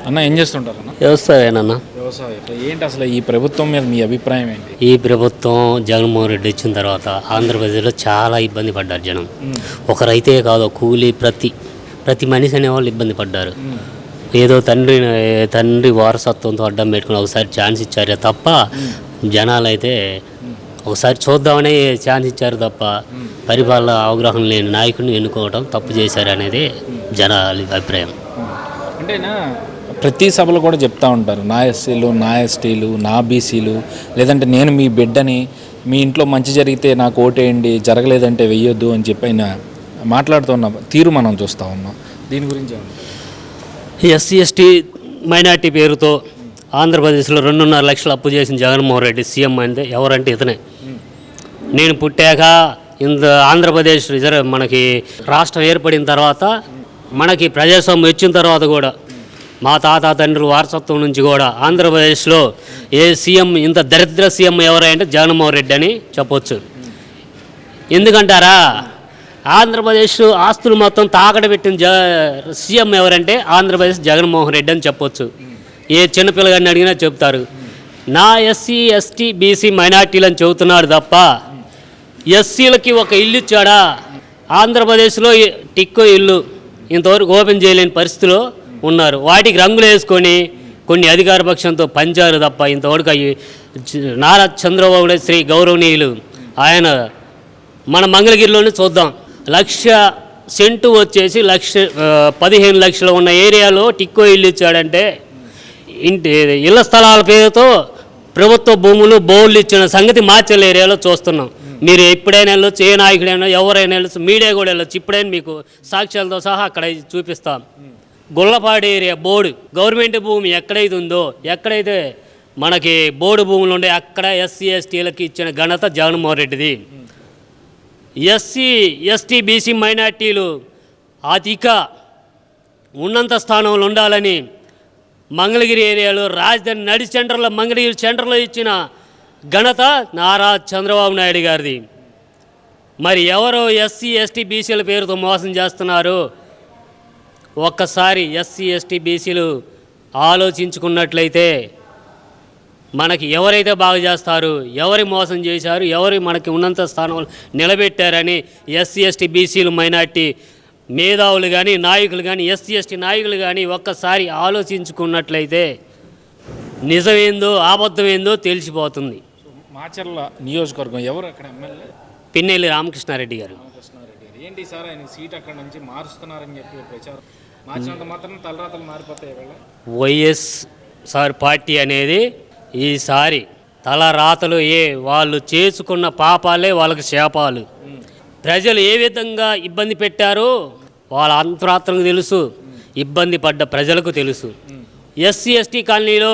అన్న ఏం చేస్తుంటారు అన్న? వ్యవసాయనన్నా. వ్యవసాయం. ఏంటి అసలు ఈ ప్రభుత్వం మీద మీ అభిప్రాయం ఏంటి? ఈ ప్రభుత్వం జగన్మోహన్ రెడ్డి వచ్చిన తర్వాత ఆంధ్రప్రదేశ్లో చాలా ఇబ్బంది పడ్డారు జనం. ఒక రైతే కాదు, కూలీ ప్రతి మనిషి అనేవాళ్ళు ఇబ్బంది పడ్డారు. ఏదో తండ్రి వారసత్వంతో అడ్డం పెట్టుకుని ఒకసారి ఛాన్స్ ఇచ్చారే తప్ప జనాలు అయితే ఒకసారి చూద్దామని ఛాన్స్ ఇచ్చారు తప్ప పరిపాలన అవగాహన లేని నాయకుడిని ఎన్నుకోవడం తప్పు చేశారు అనేది జనాల అభిప్రాయం. అంటేనా ప్రతి సభలో కూడా చెప్తా ఉంటారు, నా ఎస్సీలు, నా ఎస్టీలు, నా బీసీలు, లేదంటే నేను మీ బిడ్డని, మీ ఇంట్లో మంచి జరిగితే నాకు ఓటేయండి, జరగలేదంటే వెయ్యొద్దు అని చెప్పి ఆయన మాట్లాడుతున్న తీరు మనం చూస్తూ ఉన్నాం. దీని గురించి ఎస్సీ ఎస్టీ మైనార్టీ పేరుతో ఆంధ్రప్రదేశ్లో 2.5 లక్షలు అప్పు చేసిన జగన్మోహన్ రెడ్డి సీఎం అంటే ఎవరంటే ఇతనే. నేను పుట్టాక ఆంధ్రప్రదేశ్ మనకి రాష్ట్రం ఏర్పడిన తర్వాత, మనకి ప్రజాస్వామ్యం వచ్చిన తర్వాత కూడా మా తాత తండ్రుల వారసత్వం నుంచి కూడా ఆంధ్రప్రదేశ్లో ఏ సీఎం ఇంత దరిద్ర సీఎం ఎవరంటే జగన్మోహన్ రెడ్డి అని చెప్పొచ్చు. ఎందుకంటారా, ఆంధ్రప్రదేశ్ ఆస్తులు మొత్తం తాకట పెట్టిన సీఎం ఎవరంటే ఆంధ్రప్రదేశ్ జగన్మోహన్ రెడ్డి అని చెప్పొచ్చు. ఏ చిన్నపిల్లగాడిని అడిగినా చెప్తారు. నా ఎస్సీ ఎస్టీ బీసీ మైనార్టీలు అని చెబుతున్నాడు తప్ప ఎస్సీలకి ఒక ఇల్లు ఇచ్చాడా? ఆంధ్రప్రదేశ్లో టిక్కో ఇల్లు ఇంతవరకు ఓపెన్ చేయలేని పరిస్థితిలో ఉన్నారు. వాటికి రంగులు వేసుకొని కొన్ని అధికార పక్షంతో పంచారు తప్ప ఇంతవరకు అవి నారా చంద్రబాబు నాయుడు శ్రీ గౌరవనీయులు ఆయన మన మంగళగిరిలోనే చూద్దాం, 1,00,000 సెంటు వచ్చేసి 15 లక్షలు ఉన్న ఏరియాలో టిక్కో ఇల్లు ఇచ్చాడంటే ఇళ్ల స్థలాల పేరుతో ప్రభుత్వ భూములు బోర్లు ఇచ్చిన సంగతి మాచల్ ఏరియాలో చూస్తున్నాం. మీరు ఎప్పుడైనా వెళ్ళొచ్చు, ఏ నాయకుడైనా ఎవరైనా వెళ్ళొచ్చు, మీడియా కూడా వెళ్ళొచ్చు. ఇప్పుడైనా మీకు సాక్ష్యాలతో సహా అక్కడ చూపిస్తాం. గొల్లపాడు ఏరియా బోర్డు గవర్నమెంట్ భూమి ఎక్కడైతే ఉందో, ఎక్కడైతే మనకి బోర్డు భూములు ఉండే అక్కడ ఎస్సీ ఎస్టీలకి ఇచ్చిన ఘనత జగన్మోహన్ రెడ్డిది. ఎస్సీ ఎస్టీ బీసీ మైనార్టీలు అధిక ఉన్నంత స్థానంలో ఉండాలని మంగళగిరి ఏరియాలో రాజధాని నడి సెంటర్లో మంగళగిరి సెంటర్లో ఇచ్చిన ఘనత నారా చంద్రబాబు నాయుడు గారిది. మరి ఎవరో ఎస్సీ ఎస్టీ బీసీల పేరుతో మోసం చేస్తున్నారు? ఒక్కసారి ఎస్సీ ఎస్టీ బీసీలు ఆలోచించుకున్నట్లయితే మనకి ఎవరైతే బాగు చేస్తారు, ఎవరి మోసం చేశారు, ఎవరి మనకి ఉన్నంత స్థానంలో నిలబెట్టారని ఎస్సీ ఎస్టీ బీసీలు మైనార్టీ మేధావులు కానీ నాయకులు కానీ ఎస్సీ ఎస్టీ నాయకులు కానీ ఒక్కసారి ఆలోచించుకున్నట్లయితే నిజమేందో అబద్ధమేందో తెలిసిపోతుంది. మాచర్ల నియోజకవర్గం ఎవరు అక్కడ ఎమ్మెల్యే? పిన్నెల్లి రామకృష్ణారెడ్డి గారు. ఏంటి సార్ ఆయన సీట్ అక్కడ నుంచి మారుస్తున్నారని చెప్పి ప్రచారం మార్చినంత మాత్రం తలరాతలు మారిపోతాయి. వైఎస్ఆర్ పార్టీ అనేది ఈసారి తలరాతలు వాళ్ళు చేసుకున్న పాపాలే వాళ్ళకి శాపాలు. ప్రజలు ఏ విధంగా ఇబ్బంది పెట్టారో వాళ్ళ అంతరాత్రకు తెలుసు, ఇబ్బంది పడ్డ ప్రజలకు తెలుసు. ఎస్సీ ఎస్టీ కాలనీలో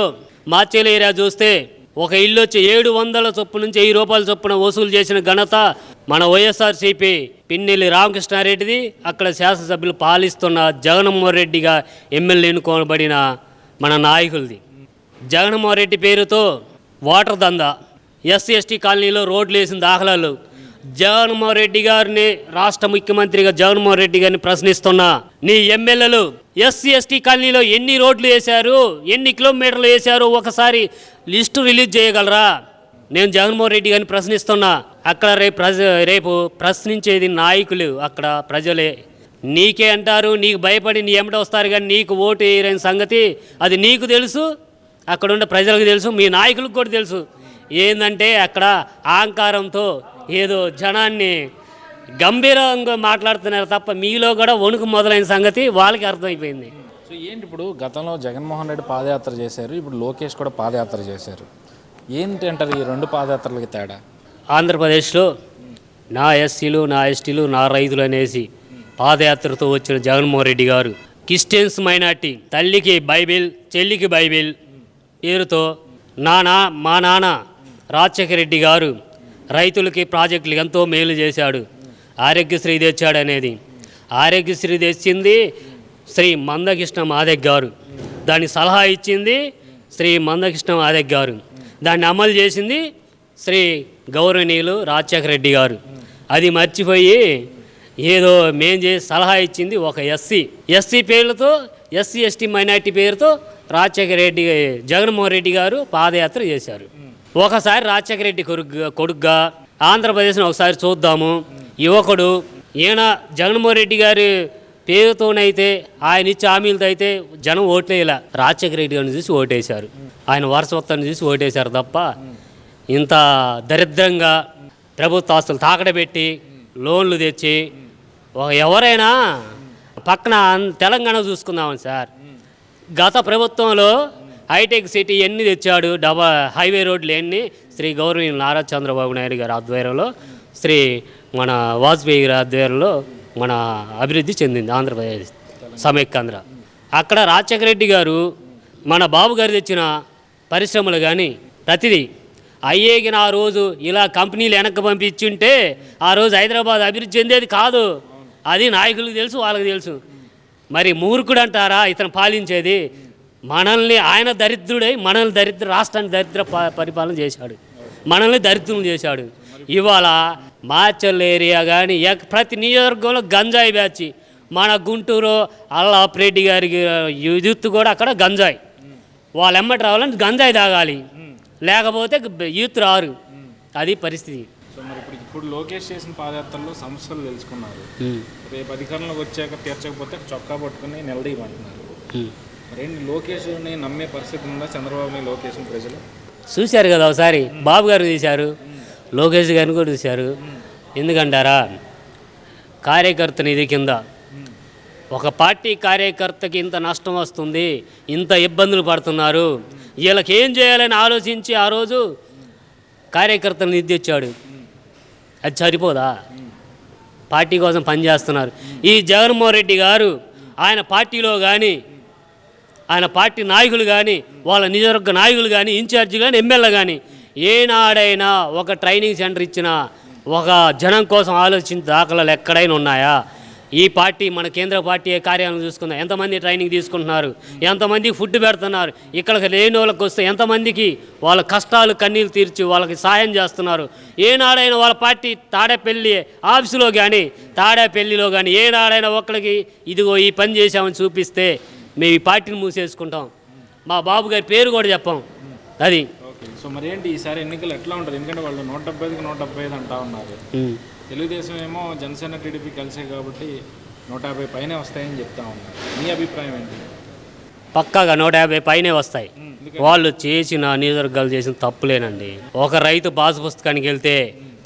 మాచేల ఏరియా చూస్తే ఒక ఇల్లు వచ్చి 700 చొప్పున నుంచి 1000 రూపాయల చొప్పున వసూలు చేసిన ఘనత మన వైఎస్ఆర్సీపీ పిన్నెల్లి రామకృష్ణారెడ్డిది. అక్కడ శాసనసభ్యులు పాలిస్తున్న జగన్మోహన్ రెడ్డిగా ఎమ్మెల్యే ఎన్నుకోబడిన మన నాయకులది. జగన్మోహన్ రెడ్డి పేరుతో వాటర్ దందా, ఎస్సీ ఎస్టీ కాలనీలో రోడ్లు వేసిన దాఖలాలు. జగన్మోహన్ రెడ్డి గారిని రాష్ట్ర ముఖ్యమంత్రిగా జగన్మోహన్ రెడ్డి గారిని ప్రశ్నిస్తున్నా, నీ ఎమ్మెల్యేలు ఎస్సీ ఎస్టీ కాలనీలో ఎన్ని రోడ్లు వేశారు, ఎన్ని కిలోమీటర్లు వేశారు ఒకసారి లిస్టు రిలీజ్ చేయగలరా? నేను జగన్మోహన్ రెడ్డి గారిని ప్రశ్నిస్తున్నా. అక్కడ రేపు ప్రశ్నించేది నాయకులు, అక్కడ ప్రజలే. నీకే అంటారు, నీకు భయపడి నీ ఎమ్మట వస్తారు కానీ నీకు ఓటు వేయలేని సంగతి అది నీకు తెలుసు, అక్కడ ఉన్న ప్రజలకు తెలుసు, మీ నాయకులకు కూడా తెలుసు. ఏంటంటే అక్కడ అహంకారంతో ఏదో జనాన్ని గంభీరంగా మాట్లాడుతున్నారు తప్ప మీలో కూడా వణుకు మొదలైన సంగతి వాళ్ళకి అర్థమైపోయింది. సో ఏంటి ఇప్పుడు గతంలో జగన్మోహన్ రెడ్డి పాదయాత్ర చేశారు, ఇప్పుడు లోకేష్ కూడా పాదయాత్ర చేశారు. ఏంటి అంటారు ఈ 2 పాదయాత్రలకి తేడా? ఆంధ్రప్రదేశ్లో నా ఎస్సీలు, నా ఎస్టీలు, నా రైతులు అనేసి పాదయాత్రతో వచ్చిన జగన్మోహన్ రెడ్డి గారు క్రిస్టియన్స్ మైనార్టీ తల్లికి బైబిల్, చెల్లికి బైబిల్ పేరుతో మా నాన్న రాజశేఖర రెడ్డి గారు రైతులకి ప్రాజెక్టులు ఎంతో మేలు చేశాడు, ఆరోగ్యశ్రీ తెచ్చాడు అనేది. ఆరోగ్యశ్రీ తెచ్చింది శ్రీ మందకృష్ణ మాదిగ గారు, దాని సలహా ఇచ్చింది శ్రీ మందకృష్ణ మాదిగ గారు, దాన్ని అమలు చేసింది శ్రీ గౌరవనీయులు రాజశేఖర రెడ్డి గారు. అది మర్చిపోయి ఏదో మేం చేసి సలహా ఇచ్చింది ఒక ఎస్సీ పేర్లతో ఎస్సీ ఎస్టీ మైనార్టీ పేరుతో జగన్మోహన్ రెడ్డి గారు పాదయాత్ర చేశారు. ఒకసారి రాజశేఖర రెడ్డి కొడుకుగా ఆంధ్రప్రదేశ్ని ఒకసారి చూద్దాము. యువకుడు ఈయన జగన్మోహన్ రెడ్డి గారి పేరుతోనైతే ఆయన ఇచ్చే హామీలతో అయితే జనం ఓట్లేలా, రాజశేఖర రెడ్డి గారిని చూసి ఓటేశారు. ఆయన వారసత్వాన్ని చూసి ఓటేశారు తప్ప ఇంత దరిద్రంగా ప్రభుత్వ ఆస్తులు తాకడబెట్టి లోన్లు తెచ్చి ఎవరైనా పక్కన తెలంగాణ చూసుకుందామని సార్, గత ప్రభుత్వంలో హైటెక్ సిటీ ఎన్ని తెచ్చాడు, హైవే రోడ్లు ఎన్ని శ్రీ గౌరవనీయులు నారా చంద్రబాబు నాయుడు గారి ఆధ్వర్యంలో, మన వాజ్పేయి గారి ఆధ్వర్యంలో మన అభివృద్ధి చెందింది ఆంధ్రప్రదేశ్ సమైక్యాంధ్ర. అక్కడ రాజశేఖర రెడ్డి గారు మన బాబు గారు తెచ్చిన పరిశ్రమలు కానీ ప్రతిదీ అయ్యేగిన ఆ రోజు ఇలా కంపెనీలు వెనక్కి పంపించుంటే ఆ రోజు హైదరాబాద్ అభివృద్ధి చెందేది కాదు. అది నాయకులకు తెలుసు, వాళ్ళకి తెలుసు. మరి మూర్ఖుడు అంటారా ఇతను పాలించేది? మనల్ని ఆయన దరిద్రుడై మనల్ని రాష్ట్రాన్ని దరిద్ర పరిపాలన చేశాడు, మనల్ని దరిద్రం చేశాడు. ఇవాళ మాచల్ ఏరియా కానీ ప్రతి నియోజకవర్గంలో గంజాయి బ్యాచ్. మన గుంటూరు అల్లాప్రెడ్డి గారికి యూత్ కూడా అక్కడ గంజాయి, వాళ్ళు ఎమ్మటి రావాలని గంజాయి తాగాలి, లేకపోతే యూత్ రారు. అది పరిస్థితి. సో మరి ఇప్పుడు లోకేష్ చేసిన పాదయాత్రలో సమస్యలు తెలుసుకున్నారు, రేపు అధికారంలోకి వచ్చాక తీర్చకపోతే చొక్కా పట్టుకుని నిలదీయమంటున్నారు. మరేంటి లోకేష్ని నమ్మే పరిస్థితి ఉందా చంద్రబాబుని లోకేష్ని ప్రజలు? చూశారు కదా ఒకసారి బాబు గారు చూశారు, లోకేష్ గారిని కూడా చూశారు. ఎందుకంటారా, కార్యకర్త నిధి కింద ఒక పార్టీ కార్యకర్తకి ఇంత నష్టం వస్తుంది, ఇంత ఇబ్బందులు పడుతున్నారు, వీళ్ళకి ఏం చేయాలని ఆలోచించి ఆ రోజు కార్యకర్తలు నిధి తెచ్చాడు. అది సరిపోదా? పార్టీ కోసం పనిచేస్తున్నారు. ఈ జగన్మోహన్ రెడ్డి గారు ఆయన పార్టీలో కానీ ఆయన పార్టీ నాయకులు కానీ వాళ్ళ నియోజకవర్గ నాయకులు కానీ ఇన్ఛార్జి కానీ ఎమ్మెల్యే కానీ ఏనాడైనా ఒక ట్రైనింగ్ సెంటర్ ఇచ్చిన ఒక జనం కోసం ఆలోచించిన దాఖలాలు ఎక్కడైనా ఉన్నాయా? ఈ పార్టీ మన కేంద్ర పార్టీ కార్యాలయం చూసుకుందాం, ఎంతమంది ట్రైనింగ్ తీసుకుంటున్నారు, ఎంతమందికి ఫుడ్ పెడుతున్నారు, ఇక్కడికి లేని వాళ్ళకి వస్తే ఎంతమందికి వాళ్ళ కష్టాలు కన్నీళ్ళు తీర్చి వాళ్ళకి సాయం చేస్తున్నారు. ఏనాడైనా వాళ్ళ పార్టీ తాడేపల్లి ఆఫీసులో కానీ తాడేపల్లిలో కానీ ఏనాడైనా ఒక్కడికి ఇదిగో ఈ పని చేసామని చూపిస్తే మేము ఈ పార్టీని మూసేసుకుంటాం, మా బాబు గారి పేరు కూడా చెప్పాం. అది సో మరి ఏంటి ఈసారి ఎన్నికలు ఎట్లా ఉంటుంది? ఎందుకంటే వాళ్ళు 175కి 175 అంటా ఉన్నారు. తెలుగుదేశం ఏమో జనసేన టీడీపీ కలిసే కాబట్టి 150 పైనే వస్తాయని చెప్తా ఉన్నారు. మీ అభిప్రాయం ఏంటి? పక్కాగా 150 పైనే వస్తాయి. వాళ్ళు చేసిన నియోజకవర్గాలు చేసిన తప్పులేనండి. ఒక రైతు పాస్ పుస్తకానికి వెళ్తే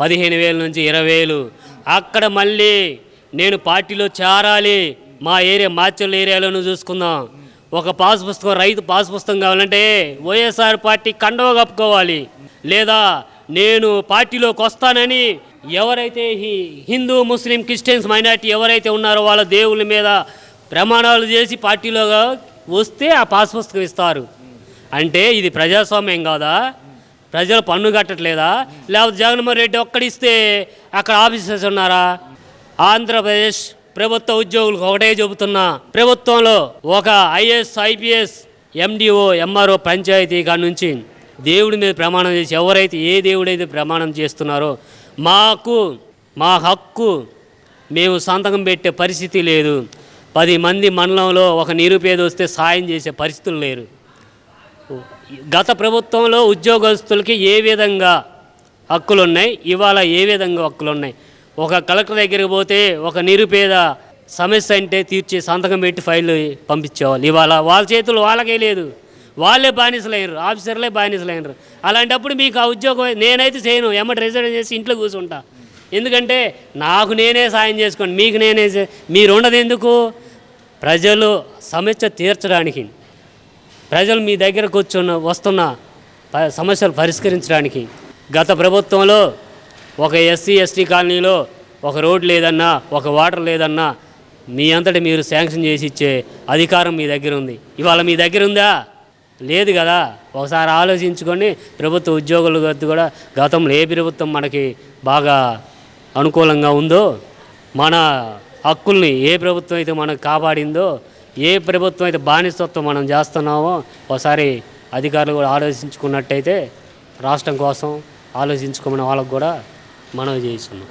15,000 నుంచి 20,000, అక్కడ మళ్ళీ నేను పార్టీలో చేరాలి, మా ఏరియా మాచల్ ఏరియాలోనూ చూసుకుందాం, ఒక పాస్ పుస్తకం రైతు పాస్ పుస్తకం కావాలంటే వైఎస్ఆర్ పార్టీ కండవ కప్పుకోవాలి, లేదా నేను పార్టీలోకి వస్తానని ఎవరైతే హిందూ ముస్లిం క్రిస్టియన్స్ మైనార్టీ ఎవరైతే ఉన్నారో వాళ్ళ దేవుళ్ళ మీద ప్రమాణాలు చేసి పార్టీలో వస్తే ఆ పాస్ పుస్తకం ఇస్తారు. అంటే ఇది ప్రజాస్వామ్యం కాదా? ప్రజలు పన్ను కట్టట్లేదా? లేకపోతే జగన్మోహన్ రెడ్డి ఒక్కడిస్తే అక్కడ ఆఫీసర్స్ ఉన్నారా? ఆంధ్రప్రదేశ్ ప్రభుత్వ ఉద్యోగులకు ఒకటే చెబుతున్నా, ప్రభుత్వంలో ఒక IAS IPS MDO MRO panchayat కాడ నుంచి దేవుడి మీద ప్రమాణం చేసి ఎవరైతే ఏ దేవుడైతే ప్రమాణం చేస్తున్నారో మా హక్కు మేము సంతకం పెట్టే పరిస్థితి లేదు. 10 మంది మండలంలో ఒక నిరుపేద వస్తే సాయం చేసే పరిస్థితులు లేరు. గత ప్రభుత్వంలో ఉద్యోగస్తులకి ఏ విధంగా హక్కులు ఉన్నాయి, ఇవాళ ఏ విధంగా హక్కులు ఉన్నాయి? ఒక కలెక్టర్ దగ్గరికి పోతే ఒక నిరుపేద సమస్య అంటే తీర్చి సంతకం పెట్టి ఫైళ్ళు పంపించేవాళ్ళు. ఇవాళ వాళ్ళ చేతులు వాళ్ళకే లేదు, వాళ్ళే బానిసలైనరు, ఆఫీసర్లే బానిసలైనరు. అలాంటప్పుడు మీకు ఆ ఉద్యోగం నేనైతే చేయను, ఎమ్మటి రిజైన్ చేసి ఇంట్లో కూర్చుంటా. ఎందుకంటే నాకు నేనే సాయం చేసుకోండి, మీకు నేనే మీరు ఉండదు ఎందుకు? ప్రజలు సమస్య తీర్చడానికి, ప్రజలు మీ దగ్గరకు వస్తున్న సమస్యలు పరిష్కరించడానికి. గత ప్రభుత్వంలో ఒక ఎస్సీ ఎస్టీ కాలనీలో ఒక రోడ్ లేదన్నా, ఒక వాటర్ లేదన్నా మీ అంతటి మీరు శాంక్షన్ చేసి ఇచ్చే అధికారం మీ దగ్గర ఉంది. ఇవాళ మీ దగ్గర ఉందా? లేదు కదా. ఒకసారి ఆలోచించుకొని ప్రభుత్వ ఉద్యోగుల కూడా గతంలో ఏ ప్రభుత్వం మనకి బాగా అనుకూలంగా ఉందో, మన హక్కుల్ని ఏ ప్రభుత్వం అయితే మనకు కాపాడిందో, ఏ ప్రభుత్వం అయితే బానిసత్వం మనం చేస్తున్నామో ఒకసారి అధికారులు కూడా ఆలోచించుకున్నట్టయితే రాష్ట్రం కోసం ఆలోచించుకోమని వాళ్ళకు కూడా మనవి చేస్తున్నాం.